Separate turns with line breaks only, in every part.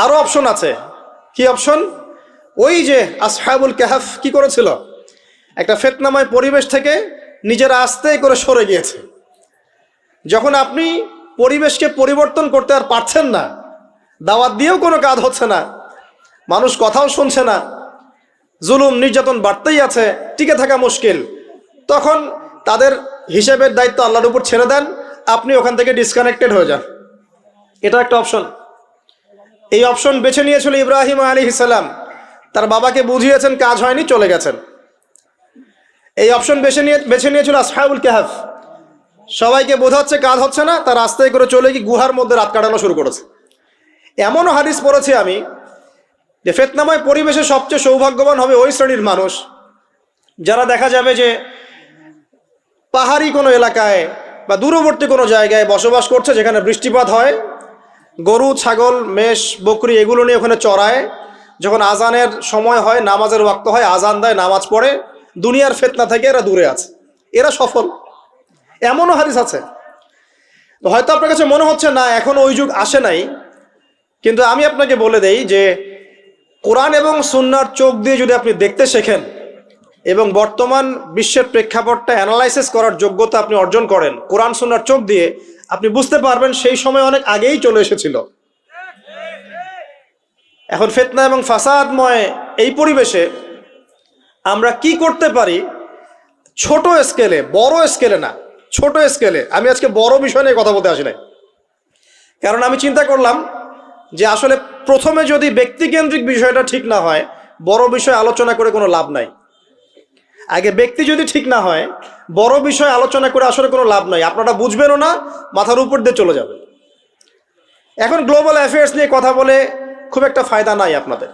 আরো অপশন আছে। কি অপশন? ওই যে আসহাবুল কাহফ কি করেছিল, একটা ফিতনাময় পরিবেশ থেকে নিজেরা আস্তে করে সরে গিয়েছে। যখন আপনি পরিবেশকে পরিবর্তন করতে আর পারছেন না, দাওয়াত দিয়েও কোনো কাজ হচ্ছে না, মানুষ কথাও শুনছে না, জুলুম নির্যাতন বাড়তেই আছে, টিকে থাকা মুশকিল, তখন তাদের হিসেবের দায়িত্ব আল্লাহর উপর ছেড়ে দেন, আপনি ওখান থেকে ডিসকানেক্টেড হয়ে যান। এটা একটা অপশন। এই অপশন বেছে নিয়েছিল ইব্রাহিম আলাইহিস সালাম। তার বাবাকে বুঝিয়েছেন, কাজ হয়নি, চলে গেছেন। এই অপশন বেছে নিয়েছিল আসহাবুল কাহফ। সবাইকে বোঝাচ্ছে কাজ হচ্ছে না, তার রাস্তায় করে চলে গিয়ে গুহার মধ্যে রাত কাটানো শুরু করেছে। এমনও হাদিস পড়েছি আমি যে ফিতনাময় পরিবেশে সবচেয়ে সৌভাগ্যবান হবে ওই শ্রেণীর মানুষ যারা দেখা যাবে যে পাহাড়ি কোনো এলাকায় বা দূরবর্তী কোনো জায়গায় বসবাস করছে, যেখানে বৃষ্টিপাত হয়, গরু ছাগল মেষ বকরি এগুলো নিয়ে ওখানে চড়ায়, যখন আজানের সময় হয়, নামাজের ওয়াক্ত হয়, আজান দেয়, নামাজ পড়ে, দুনিয়ার ফিতনা থেকে এরা দূরে আছে, এরা সফল। এমনও হাদিস আছে। তো হয়তো আপনার কাছে মনে হচ্ছে না এখন ওই যুগ আসে নাই, কিন্তু আমি আপনাকে বলে দেই যে কোরআন এবং সুন্নাহর চোখ দিয়ে যদি আপনি দেখতে শেখেন এবং বর্তমান বিশ্বের প্রেক্ষাপটটা অ্যানালাইসিস করার যোগ্যতা আপনি অর্জন করেন কোরআন সুন্নাহর চোখ দিয়ে, আপনি বুঝতে পারবেন সেই সময় অনেক আগেই চলে এসেছিল। এখন ফিতনা এবং ফাসাদময় এই পরিবেশে আমরা কি করতে পারি, ছোট স্কেলে, বড় স্কেলে না, ছোট স্কেলে। আমি আজকে বড় বিষয় নিয়ে কথা বলতে আসি নাই, কারণ আমি চিন্তা করলাম যে আসলে প্রথমে যদি ব্যক্তিকেন্দ্রিক বিষয়টা ঠিক না হয়, বড় বিষয় আলোচনা করে কোনো লাভ নাই। আগে ব্যক্তি যদি ঠিক না হয়, বড় বিষয় আলোচনা করে আসলে কোনো লাভ নাই, আপনারা বুঝবেনও না, মাথার উপর দিয়ে চলে যাবে। এখন গ্লোবাল অ্যাফেয়ার্স নিয়ে কথা বলে খুব একটা ফায়দা নাই আপনাদের।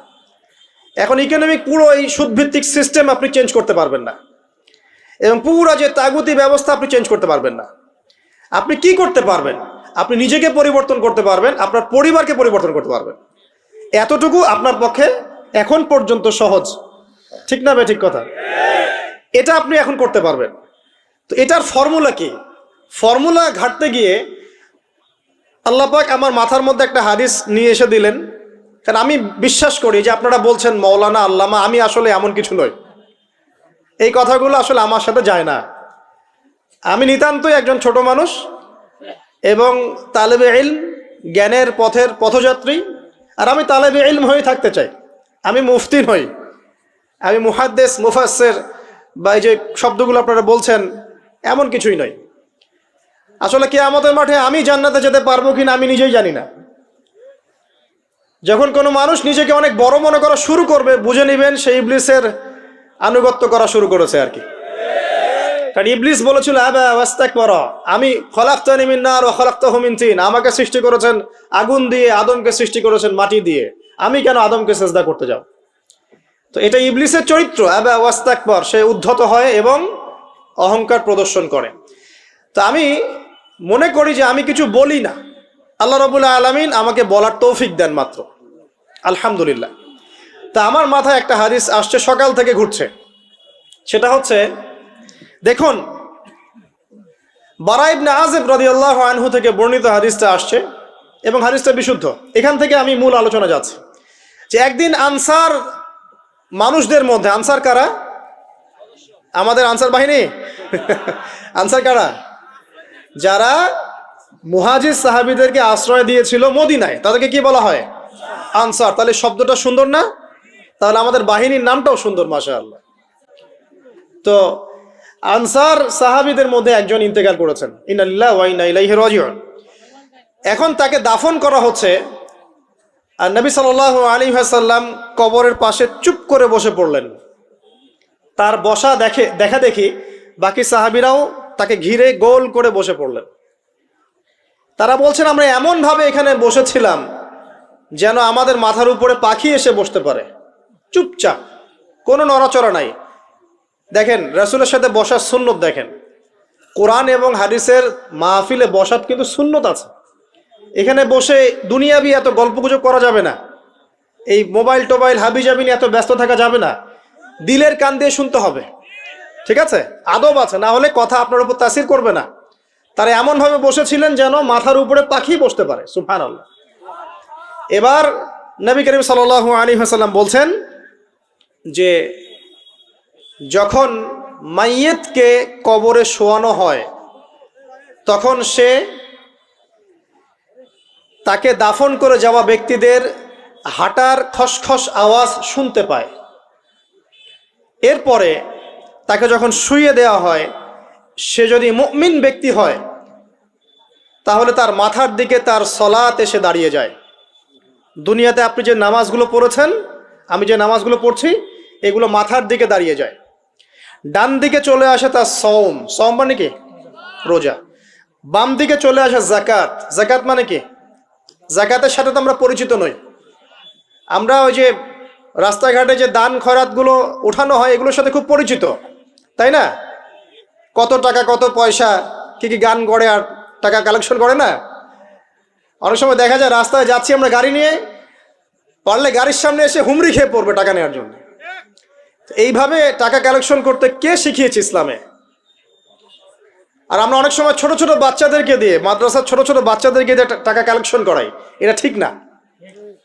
এখন ইকোনমিক পুরো এই সুদভিত্তিক সিস্টেম আপনি চেঞ্জ করতে পারবেন না, এবং পুরো যে তাগুতি ব্যবস্থা আপনি চেঞ্জ করতে পারবেন না। আপনি কি করতে পারবেন? আপনি নিজেকে পরিবর্তন করতে পারবেন, আপনার পরিবারকে পরিবর্তন করতে পারবেন। এতটুকু আপনার পক্ষে এখন পর্যন্ত সহজ, ঠিক না ভাই? ঠিক কথা। এটা আপনি এখন করতে পারবেন। তো এটার ফর্মুলা কি? ফর্মুলা ঘাটতে গিয়ে আল্লাহ পাক আমার মাথার মধ্যে একটা হাদিস নিয়ে এসে দিলেন। কারণ আমি বিশ্বাস করি যে আপনারা বলছেন মৌলানা আল্লামা, আমি আসলে এমন কিছু নই, এই কথাগুলো আসলে আমার সাথে যায় না। আমি নিতান্তই একজন ছোট মানুষ এবং তালেবে ইলম, জ্ঞানের পথের পথযাত্রী। আর আমি তালেবে ইলম হয়ে থাকতে চাই। আমি মুফতি নই, আমি মুহাদ্দিস, মুফাসসির বা এই যে শব্দগুলো আপনারা বলছেন, এমন কিছুই নয়। আসলে কিয়ামতের মাঠে আমি জান্নাতে যেতে পারবো কিনা আমি নিজেই জানি না। যখন কোনো মানুষ নিজেকে অনেক বড় মনে করা শুরু করবে, বুঝে নেবেন সেই ইবলিসের আনুগত্য করা শুরু করেছে আর কি। কারণ ইবলিস বলেছিল আবা ওয়াস্তাকবারা, আমি খলাকতানি মিন নার ওয়া খলাকতাহু মিন তিন, আমাকে সৃষ্টি করেছেন আগুন দিয়ে, আদমকে সৃষ্টি করেছেন মাটি দিয়ে, আমি কেন আদমকে সিজদা করতে যাব? তো এটা ইবলিসের চরিত্র, আবা ওয়াস্তাকবার, সে উদ্ধত হয় এবং অহংকার প্রদর্শন করে। তো আমি মনে করি যে আমি কিছু বলি না, আল্লাহ রাব্বুল আলামিন আমাকে বলার তৌফিক দেন মাত্র, আলহামদুলিল্লাহ। তা আমার মাথায় একটা হাদিস আসছে, সকাল থেকে ঘুরছে। সেটা হচ্ছে, দেখুন, বারা ইবনে আযিব রাদিয়াল্লাহু আনহু থেকে বর্ণিত হাদিসটা আসছে এবং হাদিসটা বিশুদ্ধ। এখান থেকে আমি মূল আলোচনা যাচ্ছি যে একদিন আনসার মানুষদের মধ্যে, আনসার কারা? আমাদের আনসার বাহিনী। আনসার কারা? যারা মুহাজির সাহাবীদেরকে আশ্রয় দিয়েছিল মদিনায়, তাদেরকে কি বলা হয়? আনসার। তাহলে শব্দটা সুন্দর না? তাহলে আমাদের বাহিনীর নামটাও সুন্দর, মাশাআল্লাহ। তো আনসার সাহাবীদের মধ্যে একজন ইন্তেকাল করেছেন, ইন্না লিল্লাহি ওয়া ইন্না ইলাইহি রাজিউন। এখন তাকে দাফন করা হচ্ছে, আর নবী সাল্লাল্লাহু আলাইহি ওয়াসাল্লাম কবরের পাশে চুপ করে বসে পড়লেন। তার বসা দেখা দেখি বাকি সাহাবীরাও তাকে ঘিরে গোল করে বসে পড়লেন। তারা বলছেন, আমরা এমনভাবে এখানে বসেছিলাম যেন আমাদের মাথার উপরে পাখি এসে বসতে পারে, চুপচাপ, কোনো নড়াচড়া নাই। দেখেন রাসূলের সাথে বসার সুন্নত, দেখেন কোরআন এবং হাদিসের মাহফিলে বসার কিন্তু সুন্নত আছে। এখানে বসে দুনিয়াবি এত গল্পগুজব করা যাবে না, এই মোবাইল টোবাইল হাবিজাবি নিয়ে এত ব্যস্ত থাকা যাবে না, দিলের কান দিয়ে শুনতে হবে, ঠিক আছে? আদব আছে, না হলে কথা আপনার উপর তাসির করবে না। তারা এমনভাবে বসেছিলেন যেন মাথার উপরে পাখি বসতে পারে, সুবহানাল্লাহ। এবার নবী করিম সাল্লাল্লাহু আলাইহি ওয়াসাল্লাম বলছেন যে যখন মাইয়েতকে কবরে শোয়ানো হয় তখন সে তাকে দাফন করে যাওয়া ব্যক্তিদের হাঁটার খসখস আওয়াজ শুনতে পায়। এরপরে তাকে যখন শুইয়ে দেওয়া হয়, সে যদি মুমিন ব্যক্তি হয় তাহলে তার মাথার দিকে তার সলাত এসে দাঁড়িয়ে যায়। দুনিয়াতে আপনি যে নামাজগুলো পড়েছেন, আমি যে নামাজগুলো পড়ছি, এগুলো মাথার দিকে দাঁড়িয়ে যায়। ডান দিকে চলে আসে তার সওম, সওম মানে কি? রোজা। বাম দিকে চলে আসে যাকাত, যাকাত মানে কি? যাকাতের সাথে তো আমরা পরিচিত নই। আমরা ওই যে রাস্তাঘাটে যে দান খয়রাতগুলো ওঠানো হয় এগুলোর সাথে খুব পরিচিত, তাই না? কত টাকা কত পয়সা কি কি গান করে আর টাকা কালেকশন করে না। অনেক সময় দেখা যায় রাস্তায় যাচ্ছি আমরা গাড়ি নিয়ে, পারলে গাড়ির সামনে এসে হুমড়ি খেয়ে পড়বে টাকা নেওয়ার জন্য। এইভাবে টাকা কালেকশন করতে কে শিখিয়েছে ইসলামে? আর আমরা অনেক সময় ছোট ছোট বাচ্চাদেরকে দিয়ে, মাদ্রাসার ছোট ছোট বাচ্চাদেরকে দিয়ে টাকা কালেকশন করাই। এটা ঠিক না।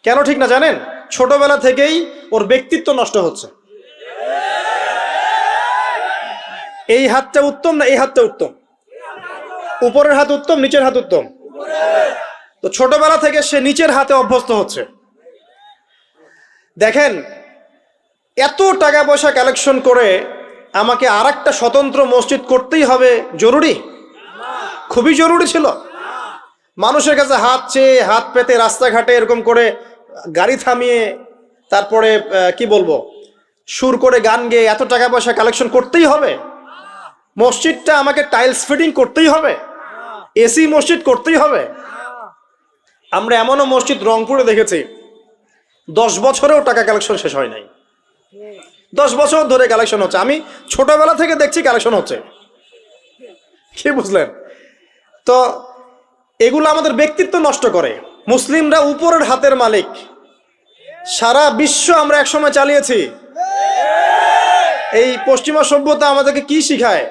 কেন ঠিক না জানেন? ছোটবেলা থেকেই ওর ব্যক্তিত্ব নষ্ট হচ্ছে। এই হাতটা উত্তম না এই হাতটা উত্তম? উপরের হাত উত্তম, নিচের হাত উত্তম? তো ছোটবেলা থেকে সে নিচের হাতে অভ্যস্ত হচ্ছে। দেখেন, এত টাকা পয়সা কালেকশন করে আমাকে আরেকটা স্বতন্ত্র মসজিদ করতেই হবে জরুরি? খুবই জরুরি ছিল। মানুষের কাছে হাত চেয়ে, হাত পেতে রাস্তাঘাটে এরকম করে গাড়ি থামিয়ে, তারপরে কি বলবো, সুর করে গান গেয়ে এত টাকা পয়সা কালেকশন করতেই হবে? মসজিদটা আমাকে টাইলস ফিটিং করতেই হবে? এসি মসজিদ করতেই হবে? আমরা এমনও মসজিদ রংপুরে দেখেছি 10 বছরেও টাকা কালেকশন শেষ হয় নাই। 10 বছর ধরে কালেকশন হচ্ছে। আমি ছোটবেলা থেকে দেখছি কালেকশন হচ্ছে। কি বুঝলেন? তো এগুলো আমাদের ব্যক্তিত্ব নষ্ট করে। মুসলিমরা উপরের হাতের মালিক। সারা বিশ্ব আমরা একসময় চালিয়েছি। এই পশ্চিমা সভ্যতা আমাদেরকে কি শিখায়?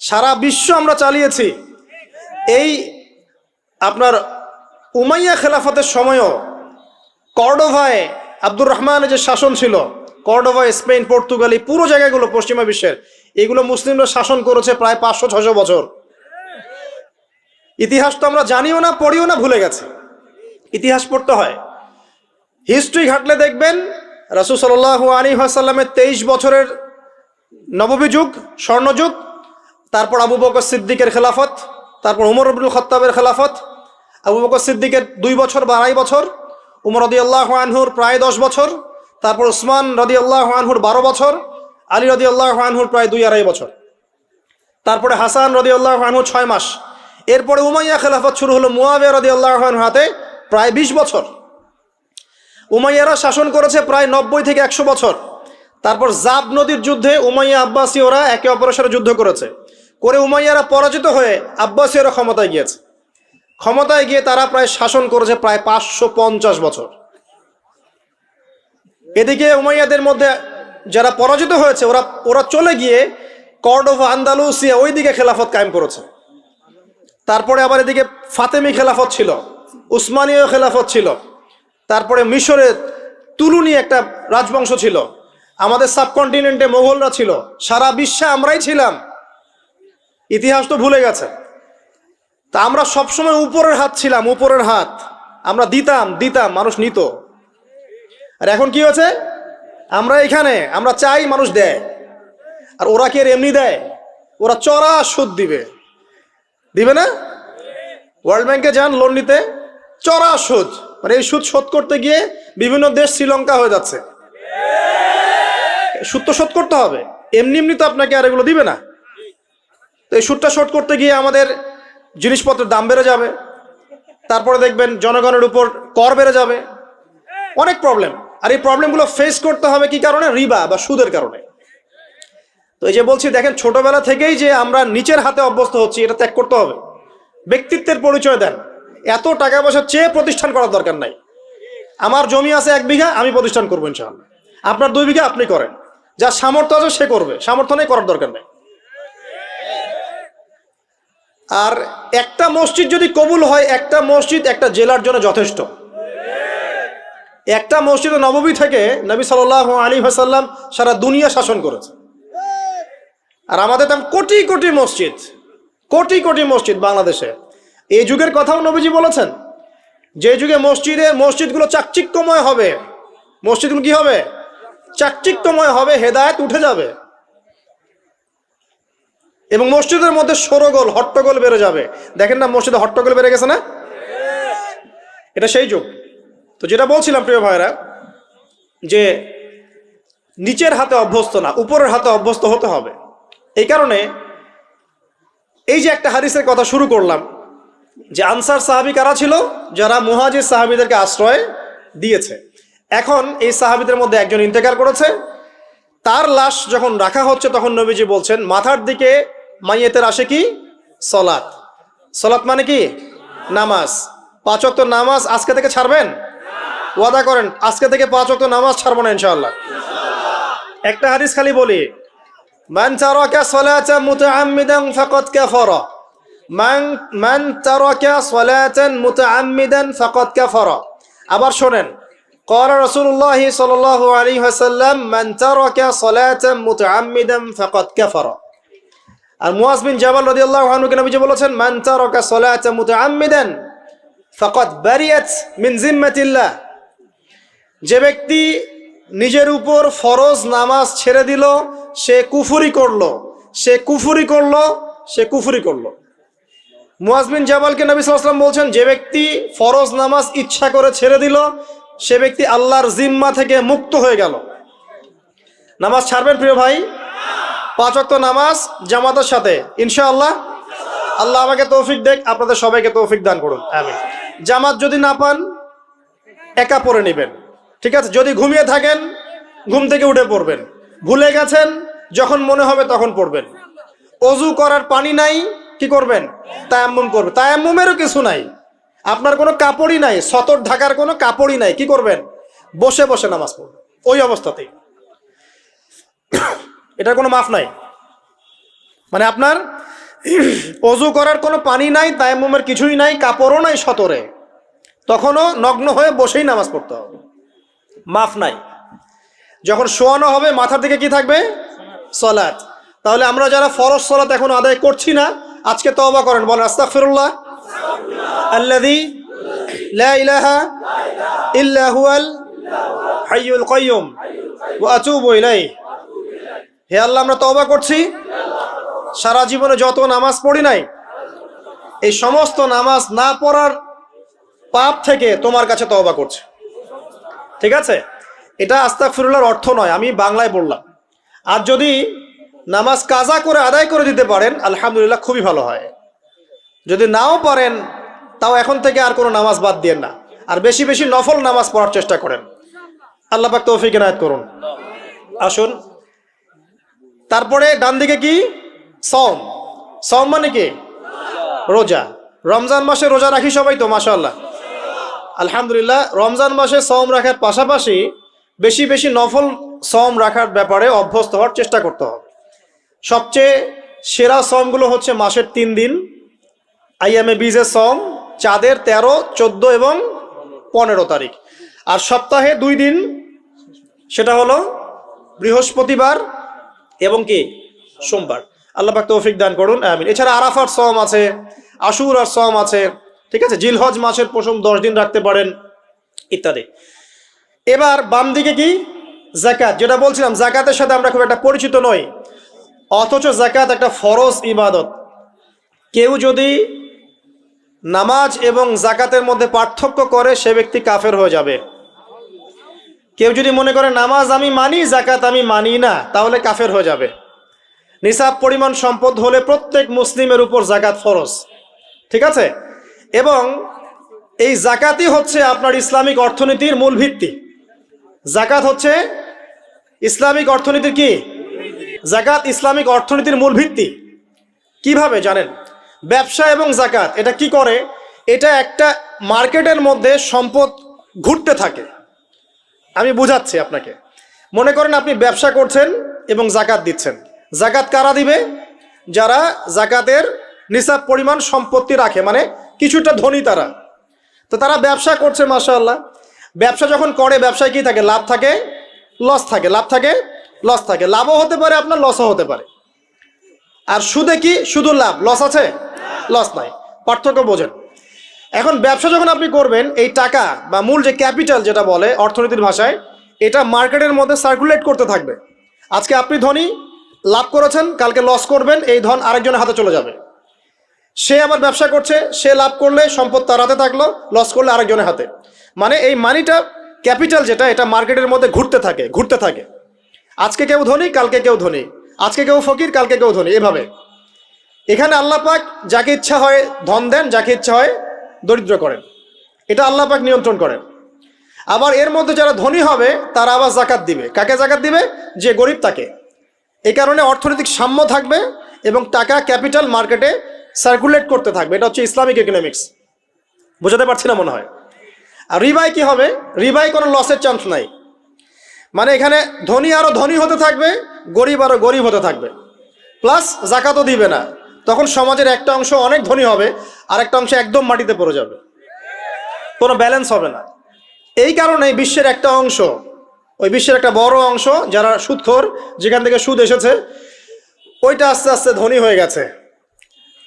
সারা বিশ্ব আমরা চালিয়েছি। এই আপনার উমাইয়া খেলাফতের সময়ও কর্ডোভায় আব্দুর রহমানের যে শাসন ছিল, কর্ডোভায়, স্পেন, পর্তুগালি, পুরো জায়গাগুলো পশ্চিমা বিশ্বের, এগুলো মুসলিমরা শাসন করেছে প্রায় 500-600 বছর। ইতিহাস তো আমরা জানিও না, পড়িও না, ভুলে গেছে। ইতিহাস পড়তে হয়। হিস্ট্রি ঘাটলে দেখবেন রাসূল সাল্লাল্লাহু আলাইহি ওয়াসাল্লামের 23 বছরের নববী যুগ, স্বর্ণযুগ, তারপর আবু বকর সিদ্দিকের খেলাফত, তারপর উমর ইবনুল খাত্তাবের খেলাফত। আবু বকর সিদ্দিকের 2 বছর বা 2.5 বছর, উমর রাদিয়াল্লাহু আনহুর প্রায় 10 বছর, তারপর উসমান রাদিয়াল্লাহু আনহুর 12 বছর, আলী রাদিয়াল্লাহু আনহুর প্রায় 2-2.5 বছর, তারপরে হাসান রাদিয়াল্লাহু আনহু 6 মাস। এরপরে উমাইয়া খেলাফত শুরু হলো মুয়াবিয়া রাদিয়াল্লাহু আনহুর হাতে, প্রায় 20 বছর। উমাইয়ারা শাসন করেছে প্রায় 90 থেকে 100 বছর। তারপর জাব নদীর যুদ্ধে উমাইয়া আব্বাসীয়রা একে অপরের সাথে যুদ্ধ করেছে, করে উমাইয়ারা পরাজিত হয়ে আব্বাসীয়রা ক্ষমতায় গিয়েছে। ক্ষমতায় গিয়ে তারা প্রায় শাসন করেছে প্রায় 550 বছর। এদিকে উমাইয়াদের মধ্যে যারা পরাজিত হয়েছে ওরা চলে গিয়ে কর্ডোভা, আন্দালুসিয়া, ওইদিকে খেলাফত কায়েম করেছে। তারপরে আবার এদিকে ফাতেমি খেলাফত ছিল, উসমানীয় খেলাফত ছিল, তারপরে মিশরে তুলুনি একটা রাজবংশ ছিল, আমাদের সাবকন্টিনেন্টে মোগলরা ছিল, সারা বিশ্বে আমরাই ছিলাম। ইতিহাস তো ভুলে গেছে। তা আমরা সবসময় উপরের হাত ছিলাম, উপরের হাত। আমরা দিতাম, মানুষ নিত। আর এখন কি হয়েছে? আমরা এখানে, আমরা চাই, মানুষ দেয়। আর ওরা কি এমনি দেয়? ওরা চড়া সুদ দিবে না? ওয়ার্ল্ড ব্যাংকে যান লোন নিতে, চড়া সুদ। মানে এই সুদ শোধ করতে গিয়ে বিভিন্ন দেশ শ্রীলঙ্কা হয়ে যাচ্ছে। সুদ তো শোধ করতে হবে, এমনি তো আপনাকে আর এগুলো দিবে না। তো এই সুদটা শোধ করতে গিয়ে আমাদের জিনিসপত্রের দাম বেড়ে যাবে, তারপরে দেখবেন জনগণের উপর কর বেড়ে যাবে, অনেক প্রবলেম। আর এই প্রবলেমগুলো ফেস করতে হবে কি কারণে? রিবা বা সুদের কারণে। তো এই যে বলছি, দেখেন ছোটবেলা থেকেই যে আমরা নিচের হাতে অভ্যস্ত হচ্ছি, এটা ত্যাগ করতে হবে। ব্যক্তিত্বের পরিচয় দেন। এত টাকা পয়সা চেয়ে প্রতিষ্ঠান করার দরকার নাই। আমার জমি আছে 1 বিঘা, আমি প্রতিষ্ঠান করবো ইনশাআল্লাহ। আপনার 2 বিঘা, আপনি করেন। যার সামর্থ্য আছে সে করবে, সামর্থ্য নেই, করার দরকার নেই। আর একটা মসজিদ যদি কবুল হয়, একটা মসজিদ একটা জেলার জন্য যথেষ্ট। একটা মসজিদে নববী থেকে নবী সাল্লাল্লাহু আলাইহি ওয়াসাল্লাম সারা দুনিয়া শাসন করেছে। আর আমাদের তেমন কোটি কোটি মসজিদ, কোটি কোটি মসজিদ বাংলাদেশে। এই যুগের কথাও নবীজি বলেছেন, যে যুগে মসজিদগুলো চাকচিক্যময় হবে, মসজিদগুলো কি হবে? চাকচিক্যময় হবে, হেদায়েত উঠে যাবে এবং মসজিদের মধ্যে শোরগোল হট্টগোল বেড়ে যাবে। দেখেন না মসজিদে হট্টগোল বেড়ে গেছে না? এটা সেই যুগ। তো যেটা বলছিলাম প্রিয় ভাইরা, যে নিচের হাতে অভ্যস্ত না, উপরের হাতে অভ্যস্ত হতে হবে। এই কারণে এই যে একটা হাদিসের কথা শুরু করলাম, যে আনসার সাহাবী কারা ছিল? যারা মুহাজির সাহাবীদেরকে আশ্রয় দিয়েছে। এখন এই সাহাবীদের মধ্যে একজন ইন্তেকাল করেছে, তার লাশ যখন রাখা হচ্ছে তখন নবীজি বলছেন মাথার দিকে মাইয়েতের আসে কি? সলাত। সলাত মানে কি? নামাজ। 5 ওয়াক্ত নামাজ আজকে থেকে ছাড়বেন? ওয়াদা করেন আজকে থেকে 5 ওয়াক্ত নামাজ ছাড়বো না ইনশাআল্লাহ। একটা হাদিস খালি বলি, মান তারাকা সালাতান মুতাআম্মিদান ফাকাদ কাফারা, মান তারাকা সালাতান মুতাআম্মিদান ফাকাদ কাফারা। আবার শোনেন, قال رسول الله صلى الله عليه وسلم من ترك صلاة متعمدا فقد كفر। আর মুয়াজ বিন জাবাল রাদিয়াল্লাহু আনহু কে নবীজি বলেছেন মান তারাকা সালাতা মুতাআম্মিদান ফাকাদ বারিয়াত মিন জিম্মাতিল্লাহ। যে ব্যক্তি নিজের উপর ফরজ নামাজ ছেড়ে দিল সে কুফরি করলো, সে কুফরি করলো, সে কুফরি করলো। মুয়াজ বিন জাবালকে নবী সাল্লাল্লাহু আলাইহি ওয়াসাল্লাম বলছেন যে ব্যক্তি ফরজ নামাজ ইচ্ছা করে ছেড়ে দিল সে ব্যক্তি আল্লাহর জিম্মা থেকে মুক্ত হয়ে গেল। নামাজ ছাড়বেন প্রিয় ভাই? 5 ওয়াক্ত নামাজ জামাতের সাথে ইনশাআল্লাহ। আল্লাহ আমাকে তৌফিক দেখ, আপনাদের সবাইকে তৌফিক দান করুন, আমিন। জামাত যদি না পান একা পড়ে নেবেন, ঠিক আছে? যদি ঘুমিয়ে থাকেন ঘুম থেকে উঠে পড়বেন, ভুলে গেছেন যখন মনে হবে তখন পড়বেন। অজু করার পানি নাই, কি করবেন? তায়াম্মুম করবেন। তায়াম্মুমেরও কিছু নাই, আপনার কোনো কাপড়ই নাই, সতর ঢাকার কোনো কাপড়ই নাই, কি করবেন? বসে বসে নামাজ পড়বেন ওই অবস্থাতেই। এটার কোনো মাফ নাই। মানে আপনার অজু করার কোনো পানি নাই, তায়াম্মুমের কিছুই নাই, কাপড়ও নাই সতরে, তখনও নগ্ন হয়ে বসেই নামাজ পড়তে হবে, মাফ নাই। যখন শোয়ানো হবে মাথার দিকে কি থাকবে? সালাত। তাহলে আমরা যারা ফরজ সালাত এখন আদায় করছি না আজকে তওবা করেন, বলেন আস্তাগফিরুল্লাহ আল্লাযী লা ইলাহা ইল্লা হুয়াল হাইয়ুল কাইয়্যুম ওয়া আতুবু ইলাইহি। হে আল্লাহ, আমরা তওবা করছি, সারা জীবনে যত নামাজ পড়ি নাই এই সমস্ত নামাজ না পড়ার পাপ থেকে তোমার কাছে তওবা করছি। ঠিক আছে? এটা আস্তাগফিরুল্লাহর অর্থ নয়, আমি বাংলায় বললাম। আর যদি নামাজ কাজা করে আদায় করে দিতে পারেন আলহামদুলিল্লাহ, খুবই ভালো হয়। যদি নাও পারেন তাও এখন থেকে আর কোনো নামাজ বাদ দিয়েন না, আর বেশি বেশি নফল নামাজ পড়ার চেষ্টা করেন। আল্লাহ পাক তৌফিক ইনায়াত করুন। আসুন, তারপরে ডান দিকে কি? সওম। সওম মানে কি? রোজা। রমজান মাসে রোজা রাখি সবাই তো? মাশাআল্লাহ, আলহামদুলিল্লাহ। রমজান মাসে সওম রাখার পাশাপাশি বেশি বেশি নফল সওম রাখার ব্যাপারে অভ্যস্ত হওয়ার চেষ্টা করতে হবে। সবচেয়ে সেরা সওমগুলো হচ্ছে মাসের 3 দিন, আইয়ামে বীজের সওম, চাঁদের 13, 14 এবং 15 তারিখ। আর সপ্তাহে 2 দিন, সেটা হলো বৃহস্পতিবার এবং কি? সোমবার। আল্লাহ পাক তৌফিক দান করুন, আমিন। এছাড়া আরাফার সওম আছে, আশুরার সওম আছে, ঠিক আছে? জিলহজ মাসের প্রথম 10 দিন রাখতে পারেন, ইত্যাদি। এবার বাম দিকে কি? যাকাত। যেটা বলছিলাম, যাকাতের সাথে আমরা খুব একটা পরিচিত নই, অথচ যাকাত একটা ফরজ ইবাদত। কেউ যদি নামাজ এবং যাকাতের মধ্যে পার্থক্য করে সে ব্যক্তি কাফের হয়ে যাবে। কেউ যদি মনে করে নামাজ আমি মানি, যাকাত আমি মানি না, তাহলে কাফের হয়ে যাবে। নিসাব পরিমাণ সম্পদ হলে প্রত্যেক মুসলিমের উপর যাকাত ফরজ, ঠিক আছে? এবং এই যাকাতই হচ্ছে আপনার ইসলামিক অর্থনীতির মূল ভিত্তি। যাকাত হচ্ছে ইসলামিক অর্থনীতির কি? যাকাত ইসলামিক অর্থনীতির মূল ভিত্তি। কিভাবে জানেন? ব্যবসা এবং যাকাত এটা কি করে? এটা একটা মার্কেটের মধ্যে সম্পদ ঘুরতে থাকে। আমি বুঝাচ্ছি আপনাকে। মনে করেন আপনি ব্যবসা করছেন এবং যাকাত দিচ্ছেন। যাকাত কারা দিবে? যারা যাকাতের নিসাব পরিমাণ সম্পত্তি রাখে, মানে কিছুটা ধনী তারা। তো তারা ব্যবসা করছে, মাশাআল্লাহ। ব্যবসা যখন করে ব্যবসায় কি থাকে? লাভ থাকে, লস থাকে, লাভ থাকে, লস থাকে। লাভও হতে পারে আপনার, লসও হতে পারে। আর সুদে কি? শুধু লাভ, লস আছে? লস নাই। পার্থক্য বোঝেন। এখন ব্যবসা যখন আপনি করবেন, এই টাকা বা মূল যে ক্যাপিটাল যেটা বলে অর্থনীতির ভাষায়, এটা মার্কেটের মধ্যে সার্কুলেট করতে থাকবে। আজকে আপনি ধনী, লাভ করেছেন, কালকে লস করবেন, এই ধন আরেকজনের হাতে চলে যাবে। সে আবার ব্যবসা করছে, সে লাভ করলে সম্পদ তার হাতে থাকলো, লস করলে আরেকজনের হাতে। মানে এই মানিটা, ক্যাপিটাল যেটা, এটা মার্কেটের মধ্যে ঘুরতে থাকে, ঘুরতে থাকে। আজকে কেউ ধনী, কালকে কেউ ধনী, আজকে কেউ ফকির, কালকে কেউ ধনী, এভাবে। এখানে আল্লাহ পাক যাকে ইচ্ছা হয় ধন দেন, যাকে ইচ্ছা হয় দরিদ্র করেন। এটা আল্লাহ পাক নিয়ন্ত্রণ করেন। আবার এর মধ্যে যারা ধনী হবে তারা আবার জাকাত দিবে। কাকে জাকাত দিবে? যে গরিব তাকে। এই কারণে অর্থনৈতিক সাম্য থাকবে এবং টাকা, ক্যাপিটাল মার্কেটে সার্কুলেট করতে থাকবে। এটা হচ্ছে ইসলামিক ইকোনমিক্স। বোঝাতে পারছি না মনে হয়। আর রিবাই কি হবে? রিবাই কোনো লসের চান্স নাই। মানে এখানে ধনী আরো ধনী হতে থাকবে, গরিব আরো গরিব হতে থাকবে, প্লাস জাকাতও দিবে না। তখন সমাজের একটা অংশ অনেক ধনী হবে, আর একটা অংশ একদম মাটিতে পড়ে যাবে, কোনো ব্যালেন্স হবে না। এই কারণে বিশ্বের একটা অংশ, ওই বিশ্বের একটা বড় অংশ যারা সুদখোর, যেখান থেকে সুদ এসেছে, ওইটা আস্তে আস্তে ধনী হয়ে গেছে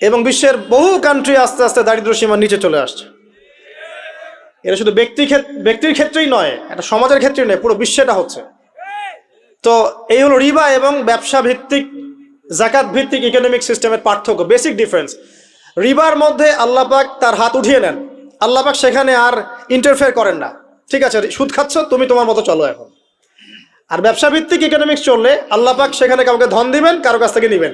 এবং বিশ্বের বহু কান্ট্রি আস্তে আস্তে দারিদ্র্য সীমার নিচে চলে আসছে। এটা শুধু ব্যক্তির ক্ষেত্রেই নয়, এটা সমাজের ক্ষেত্রেই নয়, পুরো বিশ্বেটা হচ্ছে। তো এই হলো রিবা এবং ব্যবসা ভিত্তিক, জাকাত ভিত্তিক ইকোনমিক সিস্টেমের পার্থক্য, বেসিক ডিফারেন্স। রিবার মধ্যে আল্লাহ পাক তার হাত উঠিয়ে নেন, আল্লাহ পাক সেখানে আর ইন্টারফেয়ার করেন না। ঠিক আছে, সুদ খাচ্ছ, তুমি তোমার মতো চলো এখন। আর ব্যবসা ভিত্তিক ইকোনমিক্স চললে আল্লাহ পাক সেখানে কাউকে ধন দিবেন, কারো কাছ থেকে নেবেন।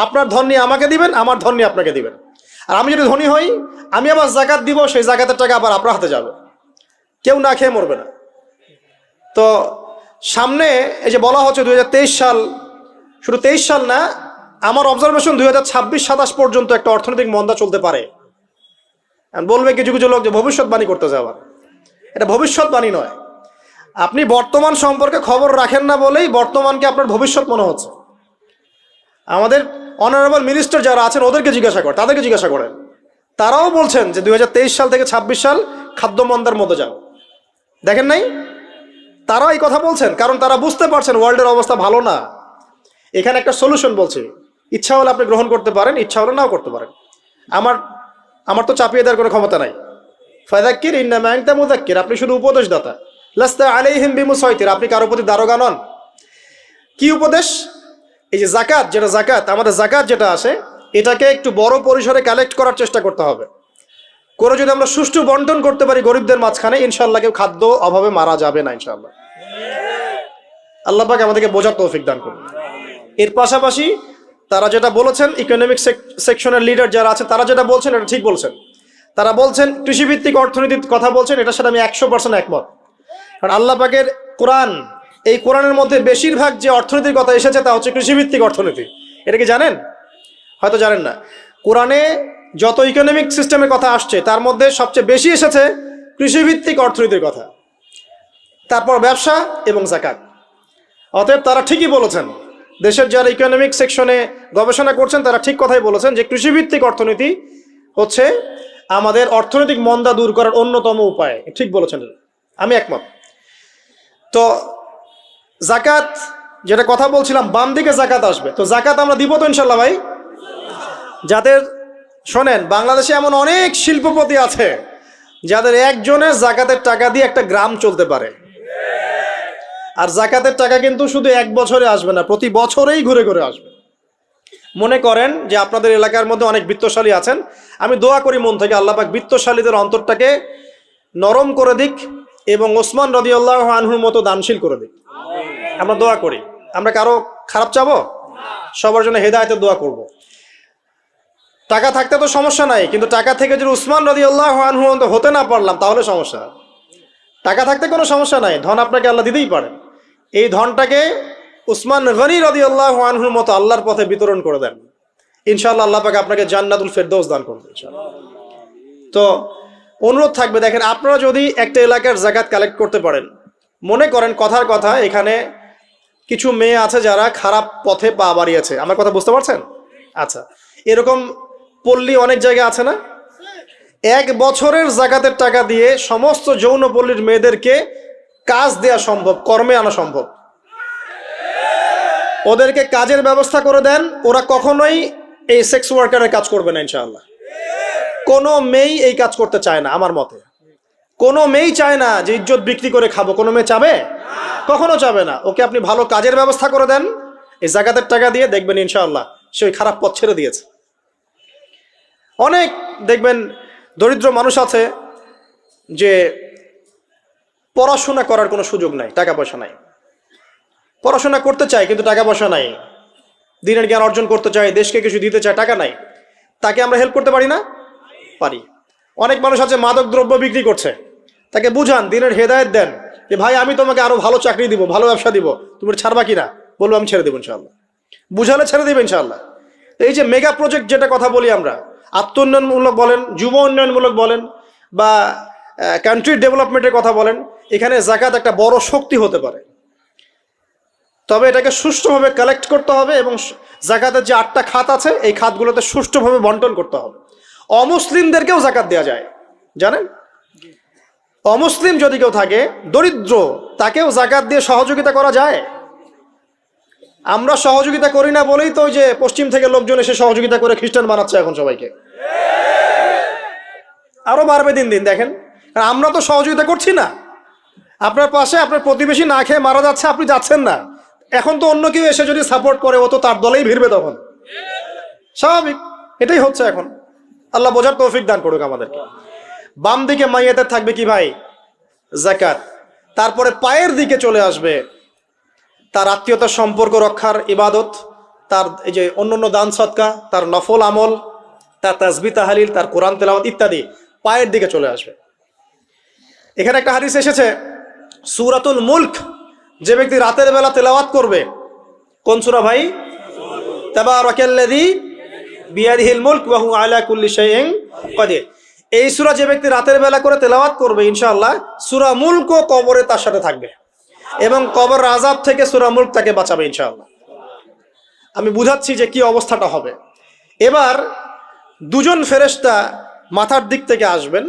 আপনার ধন নিয়ে আমাকে দিবেন, আমার ধন নিয়ে আপনাকে দিবেন। আর আমি যদি ধনী হই, আমি আবার জাকাত দিব, সেই জাকাতের টাকা আবার আপনার হাতে যাবে, কেউ না খেয়ে মরবে না। তো সামনে এই যে বলা হচ্ছে 2023 সাল, শুধু 23 সাল না, আমার অবজারভেশন 2026-27 পর্যন্ত একটা অর্থনৈতিক মন্দা চলতে পারে। বলবে কিছু কিছু লোক যে ভবিষ্যৎবাণী করতেছে। আবার এটা ভবিষ্যৎবাণী নয়। আপনি বর্তমান সম্পর্কে খবর রাখেন না বলেই বর্তমানকে আপনার ভবিষ্যৎ মনে হচ্ছে। আমাদের অনারেবল মিনিস্টার যারা আছেন ওদেরকে জিজ্ঞাসা করেন, তাদেরকে জিজ্ঞাসা করেন, তারাও বলছেন যে 2023 সাল থেকে 26 সাল খাদ্য মন্দার মধ্যে যান। দেখেন নাই? তারাও এই কথা বলছেন কারণ তারা বুঝতে পারছেন ওয়ার্ল্ডের অবস্থা ভালো না। এখানে একটা সলিউশন বলছি, ইচ্ছা হলে আপনি গ্রহণ করতে পারেন, ইচ্ছা হলে নাও করতে পারেন। আমার তো চাপিয়ে দেওয়ার কোনো ক্ষমতা নাই। ফাযাক্কির ইন্নামা আনতা মুযাক্কির, আপনি শুধু উপদেশদাতা। লাস্তা আলাইহিম বিমুসাইতির, আপনি কারো প্রতি দারোগা নন। কি উপদেশ? এই যে জাকাত, যেটা জাকাত, আমাদের জাকাত যেটা আসে, এটাকে একটু বড় পরিসরে কালেক্ট করার চেষ্টা করতে হবে। করে যদি আমরা সুষ্ঠু বন্টন করতে পারি গরিবদের মাঝখানে, ইনশাআল্লাহ কেউ খাদ্য অভাবে মারা যাবে না ইনশাআল্লাহ। আল্লাহ পাক আমাদেরকে বোঝার তৌফিক দান করুন। এর পাশাপাশি তারা যেটা বলেছেন, ইকোনমিক সেকশনের লিডার যারা আছে তারা যেটা বলছেন এটা ঠিক বলছেন। তারা বলছেন কৃষিভিত্তিক অর্থনীতির কথা বলছেন, এটার সাথে আমি 100% একমত। কারণ আল্লাহ পাকের কোরআন, এই কোরআনের মধ্যে বেশিরভাগ যে অর্থনীতির কথা এসেছে তা হচ্ছে কৃষিভিত্তিক অর্থনীতি। এটা কি জানেন? হয়তো জানেন না। কোরআনে যত ইকোনমিক সিস্টেমের কথা আসছে তার মধ্যে সবচেয়ে বেশি এসেছে কৃষিভিত্তিক অর্থনীতির কথা, তারপর ব্যবসা এবং জাকাত। অতএব তারা ঠিকই বলেছেন, দেশের যারা ইকোনমিক সেকশনে গবেষণা করছেন তারা ঠিক কথাই বলেছেন যে কৃষিভিত্তিক অর্থনীতি হচ্ছে আমাদের অর্থনৈতিক মন্দা দূর করার অন্যতম উপায়। ঠিক বলেছেন, আমি একমত। তো জাকাত যেটা কথা বলছিলাম, বাম দিকে জাকাত আসবে, তো জাকাত আমরা দিব তো ইনশাল্লাহ ভাই। যাদের শোনেন, বাংলাদেশে এমন অনেক শিল্পপতি আছে যাদের একজনের জাকাতের টাকা দিয়ে একটা গ্রাম চলতে পারে। আর জাকাতের টাকা কিন্তু শুধু এক বছরে আসবে না, প্রতি বছরেই ঘুরে ঘুরে আসবে। মনে করেন যে আপনাদের এলাকার মধ্যে অনেক বিত্তশালী আছেন, আমি দোয়া করি মন থেকে আল্লাহ পাক বিত্তশালীদের অন্তরটাকে নরম করে দিক এবং ওসমান রাদিয়াল্লাহু আনহুর মতো দানশীল করে দিক। আমরা দোয়া করি। আমরা কারো খারাপ চাবো? সবার জন্য হেদায়েতের দোয়া করব। টাকা থাকতে তো সমস্যা নাই, কিন্তু টাকা থেকে যদি উসমান রাদিয়াল্লাহু আনহু হতে না পারলাম তাহলে সমস্যা। টাকা থাকতে কোনো সমস্যা নাই, ধন আপনাকে আল্লাহ দিতেই পারেন। এই ধনটাকে উসমান গনি রাদিয়াল্লাহু আনহুর মতো আল্লাহর পথে বিতরণ করে দেন, ইনশাআল্লাহ আল্লাহ পাক আপনাকে জান্নাতুল ফেরদৌস দান করবেন ইনশাআল্লাহ। তো অনুরোধ থাকবে, দেখেন আপনারা যদি একটা এলাকার জাকাত কালেক্ট করতে পারেন, মনে করেন কথার কথা এখানে কিছু মেয়ে আছে যারা খারাপ পথে পা বাড়িয়েছে, আমার কথা বুঝতে পারছেন? আচ্ছা, এরকম পল্লী অনেক জায়গায় আছে না? এক বছরের জাকাতের টাকা দিয়ে সমস্ত যৌনপল্লীর মেয়েদেরকে কাজ দেয়া সম্ভব, কর্মে আনা সম্ভব। ওদেরকে কাজের ব্যবস্থা করে দেন, ওরা কখনোই এই সেক্স ওয়ার্কারের কাজ করবে না ইনশাআল্লাহ। কোনো মেয়েই এই কাজ করতে চায় না আমার মতে। কোনো মেয়েই চায় না যে ইজ্জত বিক্রি করে খাবো, কোনো মেয়ে চাবে? কখনো চাবে না। ওকে আপনি ভালো কাজের ব্যবস্থা করে দেন এই জাকাতের টাকা দিয়ে, দেখবেন ইনশাআল্লাহ সে ওই খারাপ পথ ছেড়ে দিয়েছে। অনেক দেখবেন দরিদ্র মানুষ আছে যে পড়াশোনা করার কোনো সুযোগ নাই, টাকা পয়সা নাই, পড়াশোনা করতে চায় কিন্তু টাকা পয়সা নাই, দিনের জ্ঞান অর্জন করতে চায়, দেশকে কিছু দিতে চায়, টাকা নাই। তাকে আমরা হেল্প করতে পারি না? পারি। অনেক মানুষ আছে মাদক দ্রব্য বিক্রি করছে, তাকে বুঝান, দিনের হেদায়েত দেন যে ভাই আমি তোমাকে আরো ভালো চাকরি দিব, ভালো ব্যবসা দিব, তুমি ছাড়বা কিনা? বলবো আমি ছেড়ে দেবো ইনশাআল্লাহ। বুঝালে ছেড়ে দেবে ইনশাআল্লাহ। এই যে মেগা প্রজেক্ট যেটা কথা বলি আমরা, আত্ম উন্নয়নমূলক বলেন, যুব উন্নয়নমূলক বলেন, বা কান্ট্রি ডেভেলপমেন্টের কথা বলেন, এখানে জাকাত একটা বড় শক্তি হতে পারে। তবে এটাকে সুষ্ঠুভাবে কালেক্ট করতে হবে এবং জাকাতের যে 8টা খাত আছে এই খাতগুলোতে সুষ্ঠুভাবে বন্টন করতে হবে। অমুসলিমদেরকেও জাকাত দেওয়া যায়, জানেন? অমুসলিম যদি কেউ থাকে, দরিদ্র, তাকেও জাকাত দিয়ে সহযোগিতা করা যায়। আমরা সহযোগিতা করি না বলেই তো ওই যে পশ্চিম থেকে লোকজন এসে সহযোগিতা করে খ্রিস্টান বানাচ্ছে এখন সবাইকে। আরো বাড়বে দিন দিন, দেখেন। কারণ আমরা তো সহযোগিতা করছি না। আপনার পাশে আপনার প্রতিবেশী না খেয়ে মারা যাচ্ছে, আপনি যাচ্ছেন না। এখন তো অন্য কেউ এসে যদি সাপোর্ট করে, ও তো তার দলেই ভিড়বে তখন, স্বাভাবিক। এটাই হচ্ছে এখন। আল্লাহ বোঝার তৌফিক দান করুক আমাদেরকে। বাম দিকে মাইয়াতের থাকবে কি ভাই? যাকাত। তারপরে পায়ের দিকে চলে আসবে তার আত্মীয়তার সম্পর্ক রক্ষার ইবাদত, তার এই যে অন্যান্য দান সদকা, তার নফল আমল, তার তাসবিহ তাহলিল, তার কোরআন তেলাওয়াত ইত্যাদি পায়ের দিকে চলে আসবে। এখানে একটা হাদিস এসেছে, সূরাতুল মুলক যে ব্যক্তি রাতের বেলা তেলাওয়াত করবে, কোন সূরা ভাই? তাবারাকাল্লাযী বিয়াদিহিল মুলক ওয়া হুয়া আলা কুল্লি শাইইন কাদির। এই সূরা যে ব্যক্তি রাতের বেলা করে তেলাওয়াত করবে, ইনশাআল্লাহ সূরা মুলকও কবরে তার সাথে থাকবে এবং কবর আযাব থেকে সূরা মুলক তাকে বাঁচাবে ইনশাআল্লাহ। আমি বুঝাচ্ছি যে কি অবস্থাটা হবে। এবার দুজন ফেরেশতা মাথার দিক থেকে আসবেন,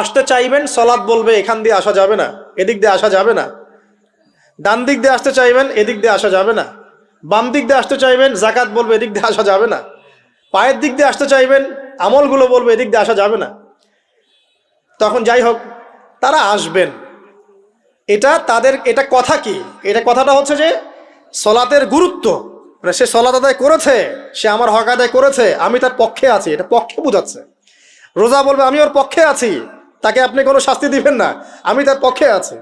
আসতে চাইবেন, সালাত বলবে এখান দিয়ে আসা যাবে না, এদিক দিয়ে আসা যাবে না। ডান দিক দিয়ে আসতে চাইবেন, এদিক দিয়ে আসা যাবে না। বাম দিক দিয়ে আসতে চাইবেন, যাকাত বলবে এদিক দিয়ে আসা যাবে না। পায়ের দিক দিয়ে আসতে চাইবেন, আমলগুলো বলবে এদিক দিয়ে আসা যাবে না। তখন যাই হোক তারা আসবেন। এটা তাদের, এটা কথা কি? এটা কথাটা হচ্ছে যে সলাতের গুরুত্ব, মানে সে সলাত আদায় করেছে, সে আমার হক আদায় করেছে, আমি তার পক্ষে আছি, এটা পক্ষে বোঝাচ্ছে। রোজা বলবে আমি ওর পক্ষে আছি, তাকে আপনি কোনো শাস্তি দিবেন না, আমি তার পক্ষে আছি।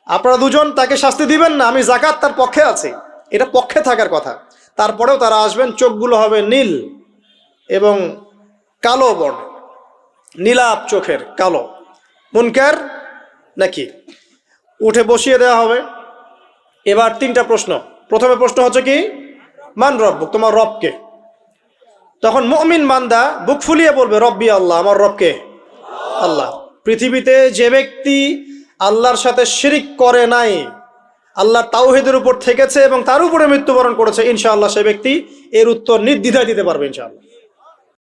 আপনারা দুজন তাকে শাস্তি দিবেন না, আমি যাকাত তার পক্ষে আছি, এটা পক্ষে থাকার কথা। তারপরেও তারা আসবেন, চোখগুলো হবে নীল এবং কালো বর্ণ, নীলাপ চোখের কালো। মুনকার নাকি? উঠে বসিয়ে দেওয়া হবে। এবার 3টা প্রশ্ন। প্রথমে প্রশ্ন হচ্ছে কি? মান রব্বুক, তোমার রবকে? তখন মুমিন বান্দা বুক ফুলিয়ে বলবে রব্বি আল্লাহ, আমার রবকে আল্লাহ। পৃথিবীতে যে ব্যক্তি আল্লাহর সাথে শিরিক করে নাই, আল্লাহর তাওহীদের উপর থেকেছে এবং তার উপরে মৃত্যুবরণ করেছে, ইনশাআল্লাহ সে ব্যক্তি এর উত্তর নির্দ্বিধায় দিতে পারবে ইনশাআল্লাহ।